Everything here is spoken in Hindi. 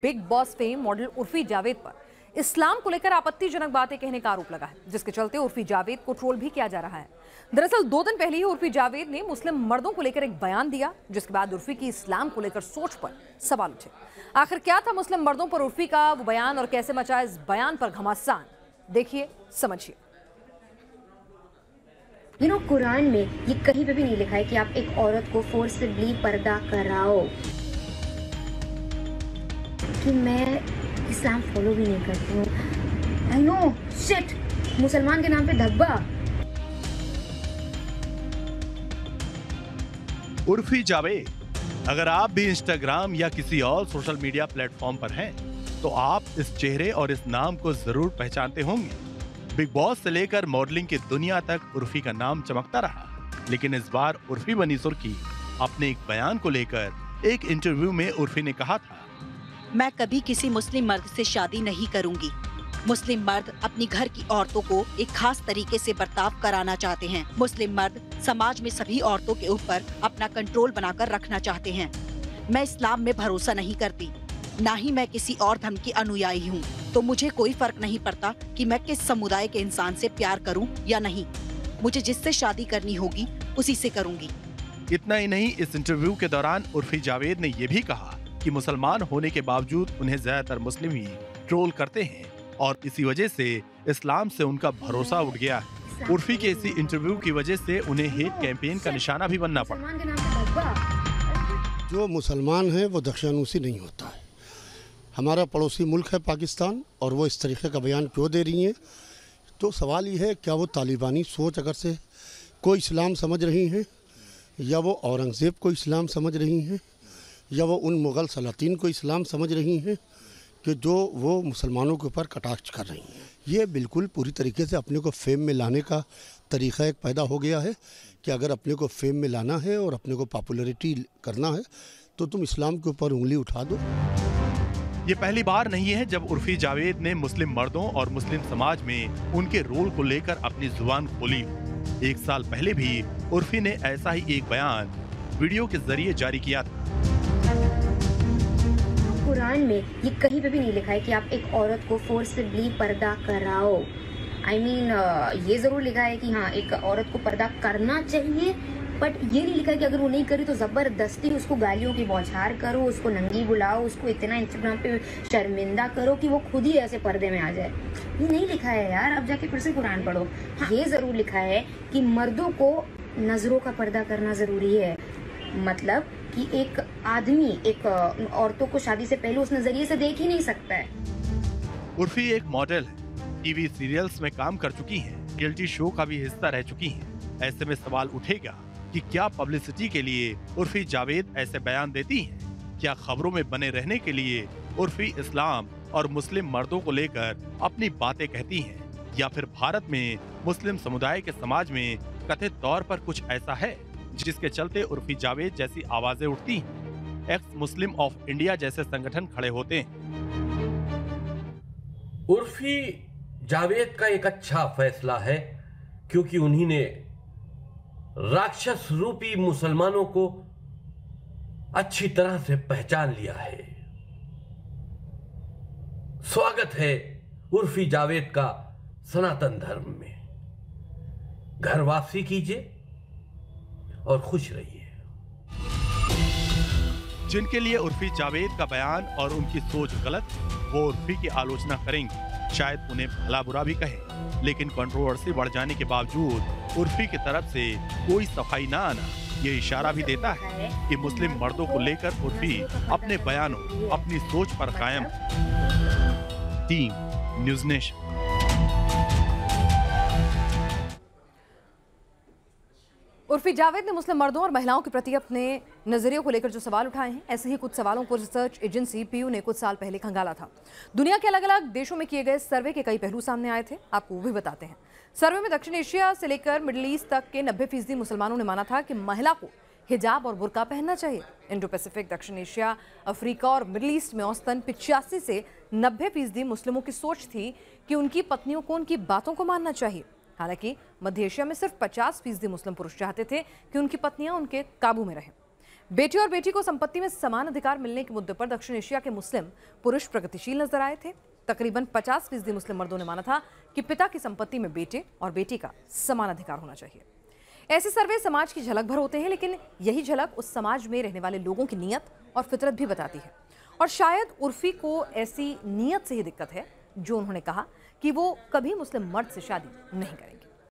Big boss fame model Urfi Javed पर इस्लाम को लेकर आपत्तिजनक बातें कहने का आरोप लगा है, जिसके चलते उर्फी जावेद को ट्रोल भी किया जा रहा है। दरअसल 2 दिन पहले ही उर्फी जावेद ने मुस्लिम मर्दों को लेकर एक बयान दिया, जिसके बाद उर्फी की इस्लाम को लेकर सोच पर सवाल उठे। आखिर क्या था मुस्लिम मर्दों पर उर्फी का वो बयान और कैसे मचा इस बयान पर घमासान? देखिए, समझिए। कुरान में ये कहीं पे भी नहीं लिखा है कि आप एक औरत को फोर्सफुली पर्दा कराओ। कि मैं इस्लाम फॉलो भी नहीं करती हूँ। आई नो शिट, मुसलमान के नाम पे धब्बा। उर्फी जावेद, अगर आप भी इंस्टाग्राम या किसी और सोशल मीडिया प्लेटफॉर्म पर हैं, तो आप इस चेहरे और इस नाम को जरूर पहचानते होंगे। बिग बॉस से लेकर मॉडलिंग की दुनिया तक उर्फी का नाम चमकता रहा, लेकिन इस बार उर्फी बनी सुर्खी। अपने एक बयान को लेकर एक इंटरव्यू में उर्फी ने कहा था, मैं कभी किसी मुस्लिम मर्द से शादी नहीं करूंगी। मुस्लिम मर्द अपनी घर की औरतों को एक खास तरीके से बर्ताव कराना चाहते हैं। मुस्लिम मर्द समाज में सभी औरतों के ऊपर अपना कंट्रोल बनाकर रखना चाहते हैं। मैं इस्लाम में भरोसा नहीं करती, ना ही मैं किसी और धर्म की अनुयायी हूँ, तो मुझे कोई फर्क नहीं पड़ता कि मैं किस समुदाय के इंसान से प्यार करूँ या नहीं। मुझे जिससे शादी करनी होगी उसी से करूँगी। इतना ही नहीं, इस इंटरव्यू के दौरान उर्फी जावेद ने ये भी कहा कि मुसलमान होने के बावजूद उन्हें ज्यादातर मुस्लिम ही ट्रोल करते हैं और इसी वजह से इस्लाम से उनका भरोसा उठ गया है। उर्फी के इसी इंटरव्यू की वजह से उन्हें हेट कैंपेन का निशाना भी बनना पड़ा। जो मुसलमान है वो दक्षिणानुसी नहीं होता है। हमारा पड़ोसी मुल्क है पाकिस्तान, और वो इस तरीके का बयान क्यों दे रही हैं? तो सवाल ये है, क्या वो तालिबानी सोच अगर से कोई इस्लाम समझ रही हैं, या वो औरंगज़ेब को इस्लाम समझ रही हैं, या वो उन मुग़ल सलातीन को इस्लाम समझ रही हैं कि जो वो मुसलमानों के ऊपर कटाक्ष कर रही हैं। ये बिल्कुल पूरी तरीके से अपने को फेम में लाने का तरीक़ा एक पैदा हो गया है कि अगर अपने को फेम में लाना है और अपने को पॉपुलैरिटी करना है तो तुम इस्लाम के ऊपर उंगली उठा दो। ये पहली बार नहीं है जब उर्फी जावेद ने मुस्लिम मर्दों और मुस्लिम समाज में उनके रोल को लेकर अपनी जुबान खोली। 1 साल पहले भी उर्फी ने ऐसा ही एक बयान वीडियो के जरिए जारी किया था। कुरान में ये कहीं पे भी नहीं लिखा है कि आप एक औरत को फोर्सफुली पर्दा कराओ। आई मीन ये जरूर लिखा है कि हाँ, एक औरत को पर्दा करना चाहिए, बट ये नहीं लिखा है कि अगर वो नहीं करे तो जबरदस्ती उसको गालियों की बौछार करो, उसको नंगी बुलाओ, उसको इतना इंस्टाग्राम पे शर्मिंदा करो कि वो खुद ही ऐसे पर्दे में आ जाए। ये नहीं लिखा है यार, अब जाके फिर से कुरान पढ़ो। ये जरूर लिखा है कि मर्दों को नजरों का पर्दा करना जरूरी है। मतलब कि एक आदमी एक औरतों को शादी से पहले उस नजरिए से देख ही नहीं सकता है। उर्फी एक मॉडल है, टीवी सीरियल्स में काम कर चुकी हैं, रियलिटी शो का भी हिस्सा रह चुकी हैं। ऐसे में सवाल उठेगा कि क्या पब्लिसिटी के लिए उर्फी जावेद ऐसे बयान देती हैं? क्या खबरों में बने रहने के लिए उर्फी इस्लाम और मुस्लिम मर्दों को लेकर अपनी बातें कहती हैं, या फिर भारत में मुस्लिम समुदाय के समाज में कथित तौर पर कुछ ऐसा है जिसके चलते उर्फी जावेद जैसी आवाजें उठती हैं? एक्स मुस्लिम ऑफ इंडिया जैसे संगठन खड़े होते हैं। उर्फी जावेद का एक अच्छा फैसला है, क्योंकि उन्हीं ने राक्षस रूपी मुसलमानों को अच्छी तरह से पहचान लिया है। स्वागत है उर्फी जावेद का सनातन धर्म में। घर वापसी कीजिए और खुश रहिए। जिनके लिए उर्फी जावेद का बयान और उनकी सोच गलत है, वो उर्फी की आलोचना करेंगे, शायद उन्हें भला बुरा भी कहें, लेकिन कंट्रोवर्सी बढ़ जाने के बावजूद उर्फी की तरफ से कोई सफाई ना आना ये इशारा भी देता है कि मुस्लिम मर्दों को लेकर उर्फी अपने बयानों, अपनी सोच पर कायम। Team news nation. Urfi Javed ने मुस्लिम मर्दों और महिलाओं के प्रति अपने नजरियों को लेकर जो सवाल उठाए हैं, ऐसे ही कुछ सवालों को रिसर्च एजेंसी पीयू ने कुछ साल पहले खंगाला था। दुनिया के अलग अलग देशों में किए गए सर्वे के कई पहलू सामने आए थे, आपको वो भी बताते हैं। सर्वे में दक्षिण एशिया से लेकर मिडिल ईस्ट तक के 90% मुसलमानों ने माना था कि महिला को हिजाब और बुर्का पहनना चाहिए। इंडो पैसिफिक, दक्षिण एशिया, अफ्रीका और मिडिल ईस्ट में औसतन 85 से 90% मुस्लिमों की सोच थी कि उनकी पत्नियों को उनकी बातों को मानना चाहिए। हालांकि मध्य एशिया में सिर्फ 50% मुस्लिम पुरुष चाहते थे कि उनकी पत्नियां उनके काबू में रहें। बेटी और बेटी को संपत्ति में समान अधिकार मिलने के मुद्दे पर दक्षिण एशिया के मुस्लिम पुरुष प्रगतिशील नजर आए थे। तकरीबन 50% मुस्लिम मर्दों ने माना था कि पिता की संपत्ति में बेटे और बेटी का समान अधिकार होना चाहिए। ऐसे सर्वे समाज की झलक भर होते हैं, लेकिन यही झलक उस समाज में रहने वाले लोगों की नीयत और फितरत भी बताती है। और शायद उर्फी को ऐसी नीयत से ही दिक्कत है जो उन्होंने कहा कि वो कभी मुस्लिम मर्द से शादी नहीं करेंगे।